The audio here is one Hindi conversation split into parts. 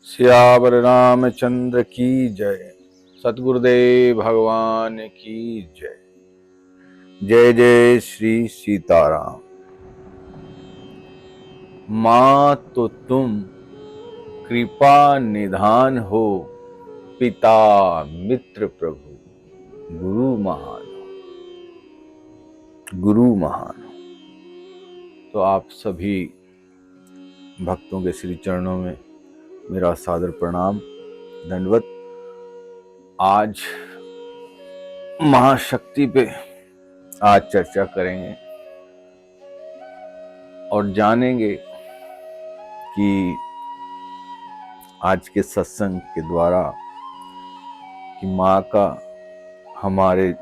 सियावर रामचंद्र की जय। सतगुरुदेव भगवान की जय। जय जय श्री सीताराम। माँ तो तुम कृपा निधान हो, पिता मित्र प्रभु गुरु महान हो। गुरु महान हो। तो आप सभी भक्तों के श्री चरणों में मेरा सादर प्रणाम, दंडवत। आज महाशक्ति पे आज चर्चा करेंगे और जानेंगे कि आज के सत्संग के द्वारा कि माँ का हमारे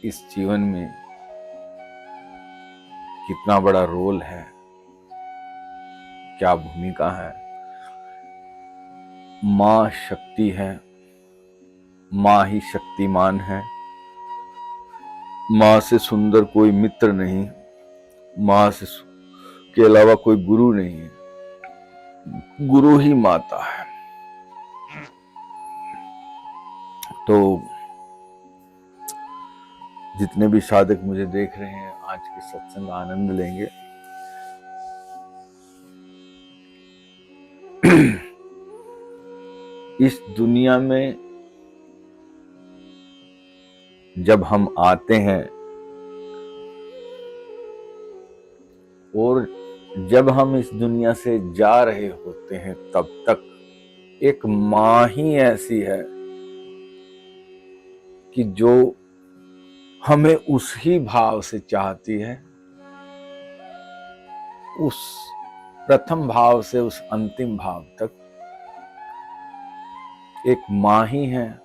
इस जीवन में कितना बड़ा रोल है, क्या भूमिका है। माँ शक्ति है, माँ ही शक्तिमान है। माँ से सुंदर कोई मित्र नहीं, माँ से के अलावा कोई गुरु नहीं है। गुरु ही माता है। तो जितने भी साधक मुझे देख रहे हैं, आज के सत्संग का आनंद लेंगे। इस दुनिया में जब हम आते हैं और जब हम इस दुनिया से जा रहे होते हैं, तब तक एक माँ ही ऐसी है कि जो हमें उसी भाव से चाहती है, उस प्रथम भाव से उस अंतिम भाव तक एक माँ ही है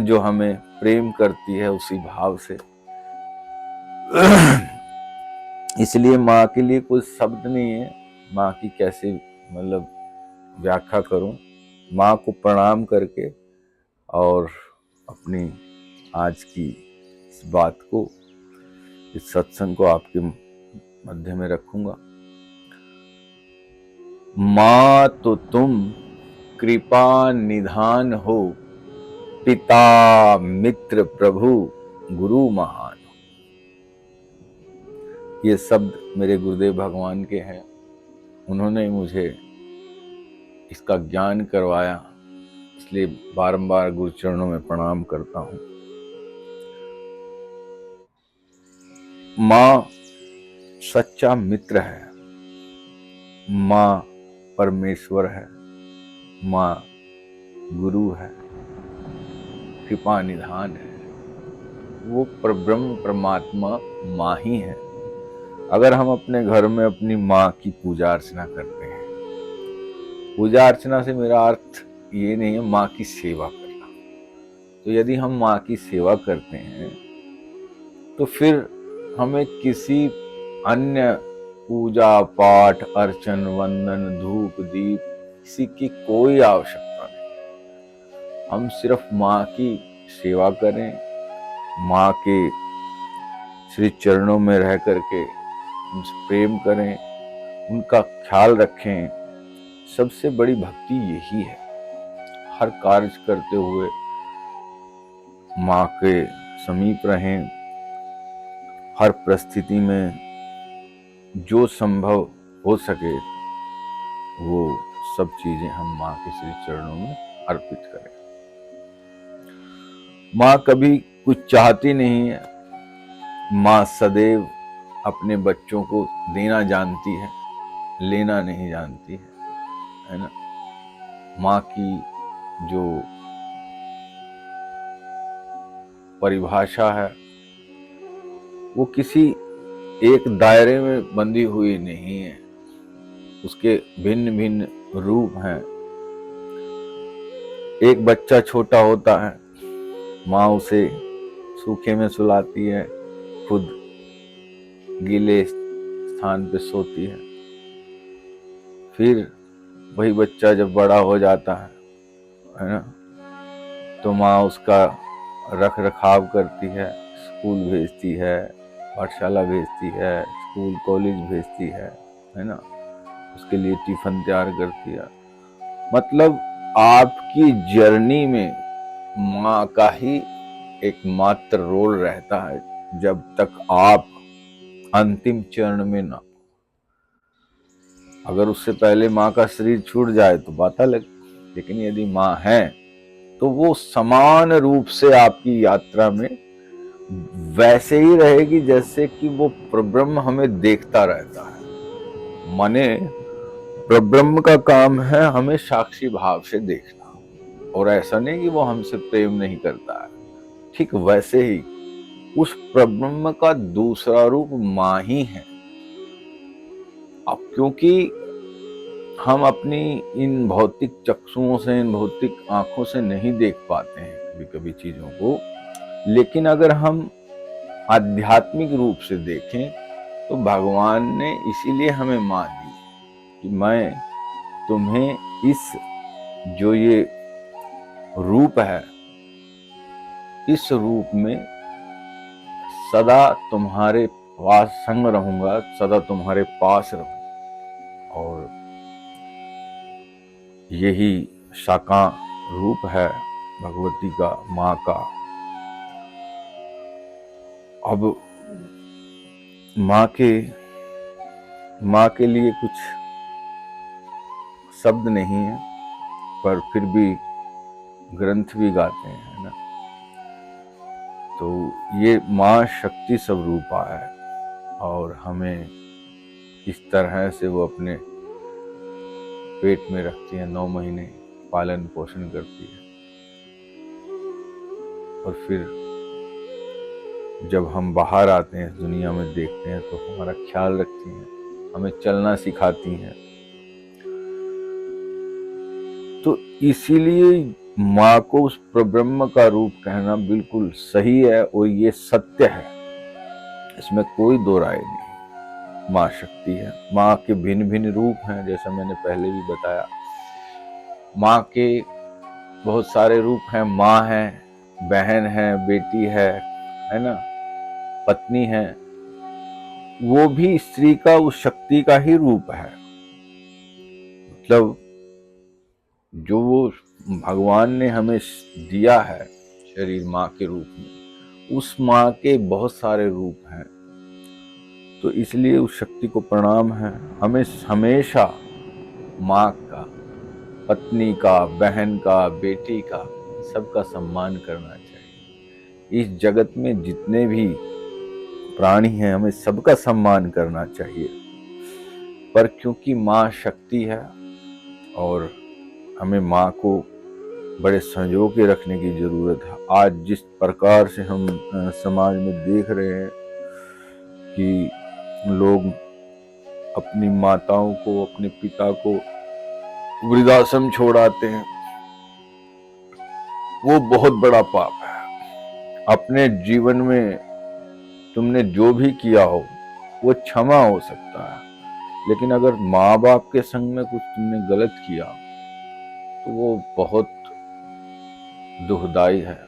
जो हमें प्रेम करती है उसी भाव से। इसलिए माँ के लिए कोई शब्द नहीं है। माँ की कैसे व्याख्या करूं। माँ को प्रणाम करके और अपनी आज की इस बात को, इस सत्संग को आपके मध्य में रखूंगा। माँ तो तुम कृपा निधान हो, पिता मित्र प्रभु गुरु महान हो। ये शब्द मेरे गुरुदेव भगवान के हैं। उन्होंने मुझे इसका ज्ञान करवाया, इसलिए बारंबार गुरु चरणों में प्रणाम करता हूं। माँ सच्चा मित्र है, माँ परमेश्वर है, माँ गुरु है, कृपा निधान है। वो परब्रह्म परमात्मा माँ ही है। अगर हम अपने घर में अपनी माँ की पूजा अर्चना करते हैं, पूजा अर्चना से मेरा अर्थ ये नहीं है माँ की सेवा करना। तो यदि हम माँ की सेवा करते हैं तो फिर हमें किसी अन्य पूजा पाठ अर्चन वंदन धूप दीप किसी की कोई आवश्यकता नहीं। हम सिर्फ माँ की सेवा करें, माँ के श्री चरणों में रह करके उनसे प्रेम करें, उनका ख्याल रखें। सबसे बड़ी भक्ति यही है। हर कार्य करते हुए माँ के समीप रहें। हर परिस्थिति में जो संभव हो सके वो सब चीजें हम माँ के श्री चरणों में अर्पित करें। माँ कभी कुछ चाहती नहीं है। माँ सदैव अपने बच्चों को देना जानती है, लेना नहीं जानती है ना। माँ की जो परिभाषा है वो किसी एक दायरे में बंधी हुई नहीं है। उसके भिन्न भिन्न रूप हैं। एक बच्चा छोटा होता है, माँ उसे सूखे में सुलाती है, खुद गीले स्थान पे सोती है। फिर वही बच्चा जब बड़ा हो जाता है ना, तो माँ उसका रख रखाव करती है, स्कूल भेजती है, पाठशाला भेजती है, स्कूल कॉलेज भेजती है ना। उसके लिए टिफिन तैयार करती है। मतलब आपकी जर्नी में माँ का ही एकमात्र रोल रहता है जब तक आप अंतिम चरण में ना। अगर उससे पहले माँ का शरीर छूट जाए तो बात अलग, लेकिन यदि माँ है तो वो समान रूप से आपकी यात्रा में वैसे ही रहेगी जैसे कि वो प्रब्रह्म हमें देखता रहता है। माने प्रब्रह्म का काम है हमें साक्षी भाव से देखना, और ऐसा नहीं कि वो हमसे प्रेम नहीं करता है। ठीक वैसे ही उस प्रब्रह्म का दूसरा रूप माँ ही है। अब क्योंकि हम अपनी इन भौतिक चक्षुओं से, इन भौतिक आंखों से नहीं देख पाते हैं कभी कभी चीजों को, लेकिन अगर हम आध्यात्मिक रूप से देखें तो भगवान ने इसीलिए हमें मां दी कि मैं तुम्हें इस जो ये रूप है, इस रूप में सदा तुम्हारे पास संग रहूंगा, सदा तुम्हारे पास रहूंगा। और यही साकार रूप है भगवती का, माँ का। अब माँ के लिए कुछ शब्द नहीं है, पर फिर भी ग्रंथ भी गाते हैं, है ना। तो ये माँ शक्ति स्वरूपा है और हमें इस तरह से वो अपने पेट में रखती है, 9 महीने पालन पोषण करती है, और फिर जब हम बाहर आते हैं, दुनिया में देखते हैं, तो हमारा ख्याल रखती हैं, हमें चलना सिखाती हैं। तो इसीलिए माँ को उस प्रब्रह्म का रूप कहना बिल्कुल सही है और ये सत्य है, इसमें कोई दो राय नहीं। माँ शक्ति है। माँ के भिन्न भिन्न रूप हैं, जैसा मैंने पहले भी बताया। माँ के बहुत सारे रूप हैं। माँ है, बहन है, बेटी है ना, पत्नी है। वो भी स्त्री का, उस शक्ति का ही रूप है। मतलब जो वो भगवान ने हमें दिया है शरीर माँ के रूप में, उस माँ के बहुत सारे रूप हैं। तो इसलिए उस शक्ति को प्रणाम है। हमें हमेशा माँ का, पत्नी का, बहन का, बेटी का, सबका सम्मान करना चाहिए। इस जगत में जितने भी प्राणी हैं, हमें सबका सम्मान करना चाहिए। पर क्योंकि माँ शक्ति है और हमें माँ को बड़े संजो के रखने की जरूरत है। आज जिस प्रकार से हम समाज में देख रहे हैं कि लोग अपनी माताओं को, अपने पिता को वृद्धाश्रम छोड़ाते हैं, वो बहुत बड़ा पाप है। अपने जीवन में तुमने जो भी किया हो वो क्षमा हो सकता है, लेकिन अगर माँ बाप के संग में कुछ तुमने गलत किया तो वो बहुत दुखदाई है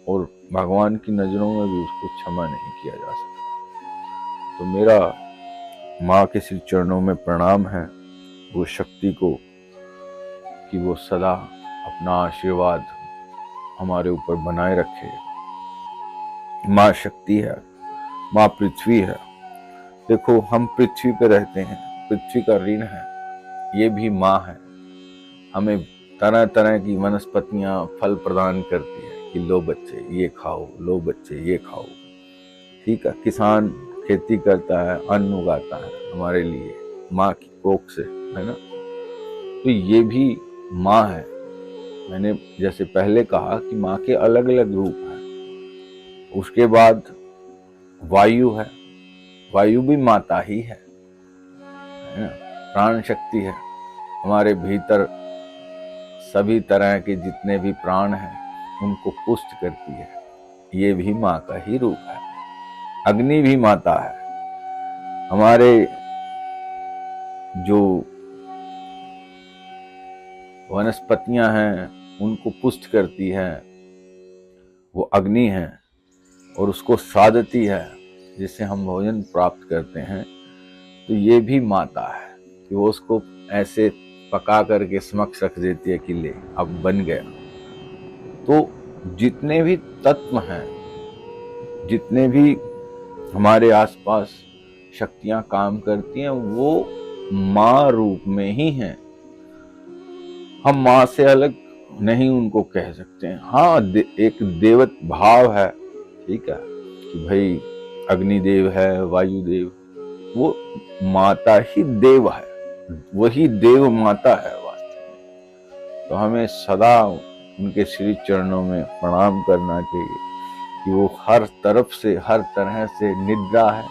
और भगवान की नजरों में भी उसको क्षमा नहीं किया जा सकता। तो मेरा माँ के श्री चरणों में प्रणाम है वो शक्ति को, कि वो सदा अपना आशीर्वाद हमारे ऊपर बनाए रखे। माँ शक्ति है, माँ पृथ्वी है। देखो हम पृथ्वी पे रहते हैं, पृथ्वी का ऋण है, ये भी माँ है। हमें तरह तरह की वनस्पतियां फल प्रदान करती है कि लो बच्चे ये खाओ, लो बच्चे ये खाओ। ठीक है, किसान खेती करता है, अन्न उगाता है हमारे लिए माँ की कोख से, है ना। तो ये भी माँ है। मैंने जैसे पहले कहा कि माँ के अलग अलग रूप हैं। उसके बाद वायु है, वायु भी माता ही है ना। प्राण शक्ति है, हमारे भीतर सभी तरह के जितने भी प्राण हैं उनको पुष्ट करती है, ये भी माँ का ही रूप है। अग्नि भी माता है, हमारे जो वनस्पतियां हैं उनको पुष्ट करती है, वो अग्नि है, और उसको साधती है जिससे हम भोजन प्राप्त करते हैं। तो ये भी माता है कि वो उसको ऐसे पका करके समक्ष रख देती है कि ले अब बन गया। तो जितने भी तत्व हैं, जितने भी हमारे आसपास शक्तियां काम करती हैं, वो माँ रूप में ही हैं। हम माँ से अलग नहीं उनको कह सकते हैं। हाँ, एक देवत भाव है, ठीक है, कि भाई अग्निदेव है, वायुदेव, वो माता ही देव है, वही देव माता है वास्तव में। तो हमें सदा उनके श्री चरणों में प्रणाम करना चाहिए कि वो हर तरफ से, हर तरह से निद्रा है।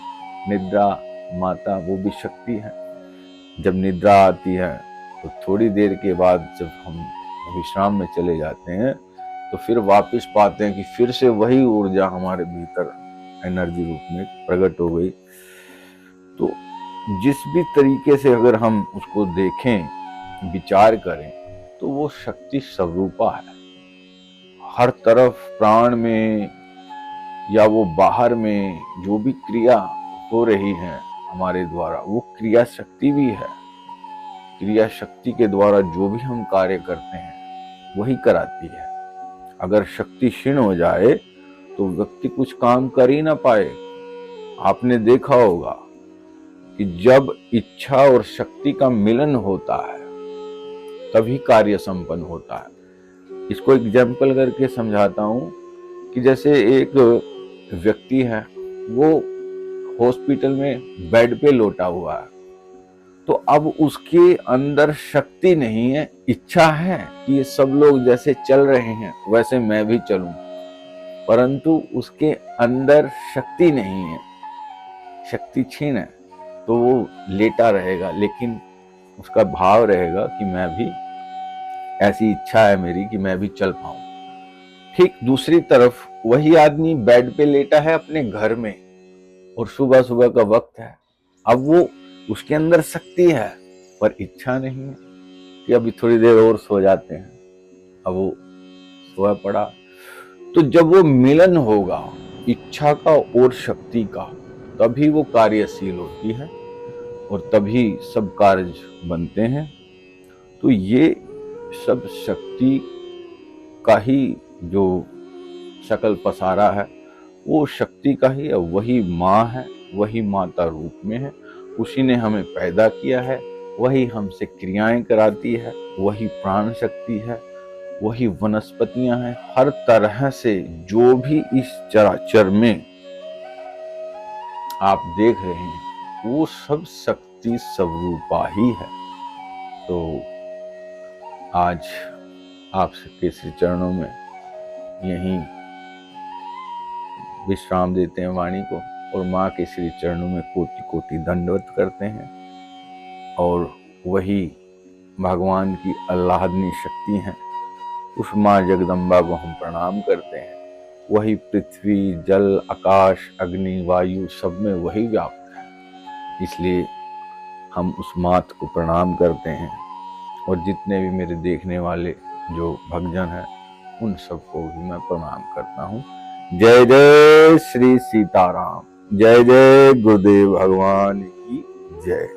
निद्रा माता, वो भी शक्ति है। जब निद्रा आती है तो थोड़ी देर के बाद जब हम विश्राम में चले जाते हैं तो फिर वापस पाते हैं कि फिर से वही ऊर्जा हमारे भीतर एनर्जी रूप में प्रकट हो गई। तो जिस भी तरीके से अगर हम उसको देखें, विचार करें, तो वो शक्ति स्वरूपा है। हर तरफ प्राण में या वो बाहर में जो भी क्रिया हो रही है हमारे द्वारा, वो क्रिया शक्ति भी है। क्रिया शक्ति के द्वारा जो भी हम कार्य करते हैं वही कराती है। अगर शक्ति क्षीण हो जाए तो व्यक्ति कुछ काम कर ही ना पाए। आपने देखा होगा कि जब इच्छा और शक्ति का मिलन होता है तभी कार्य संपन्न होता है। इसको एग्जाम्पल करके समझाता हूं कि जैसे एक व्यक्ति है, वो हॉस्पिटल में बेड पे लोटा हुआ है, तो अब उसके अंदर शक्ति नहीं है, इच्छा है कि ये सब लोग जैसे चल रहे हैं वैसे मैं भी चलूं, परंतु उसके अंदर शक्ति नहीं है, शक्ति क्षीण है। तो वो लेटा रहेगा, लेकिन उसका भाव रहेगा कि मैं भी, ऐसी इच्छा है मेरी कि मैं भी चल पाऊं। ठीक दूसरी तरफ वही आदमी बेड पे लेटा है अपने घर में, और सुबह सुबह का वक्त है। अब वो, उसके अंदर शक्ति है पर इच्छा नहीं है कि अभी थोड़ी देर और सो जाते हैं। अब वो सोया पड़ा। तो जब वो मिलन होगा इच्छा का और शक्ति का, तभी वो कार्यशील होती है और तभी सब कार्य बनते हैं। तो ये सब शक्ति का ही जो शकल पसारा है, वो शक्ति का ही है। वही माँ है, वही माता रूप में है, उसी ने हमें पैदा किया है, वही हमसे क्रियाएं कराती है, वही प्राण शक्ति है, वही वनस्पतियां हैं। हर तरह से जो भी इस चराचर में आप देख रहे हैं वो सब शक्ति स्वरूपा ही है। तो आज आपके श्री चरणों में यहीं विश्राम देते हैं वाणी को, और माँ के श्री चरणों में कोटि कोटि दंडवत करते हैं। और वही भगवान की आह्लादनी शक्ति है, उस माँ जगदम्बा को हम प्रणाम करते हैं। वही पृथ्वी, जल, आकाश, अग्नि, वायु सब में वही व्याप्त है, इसलिए हम उस मात को प्रणाम करते हैं। और जितने भी मेरे देखने वाले जो भक्तजन हैं उन सबको भी मैं प्रणाम करता हूँ। जय जय श्री सीताराम, जय जय गुरुदेव भगवान की जय।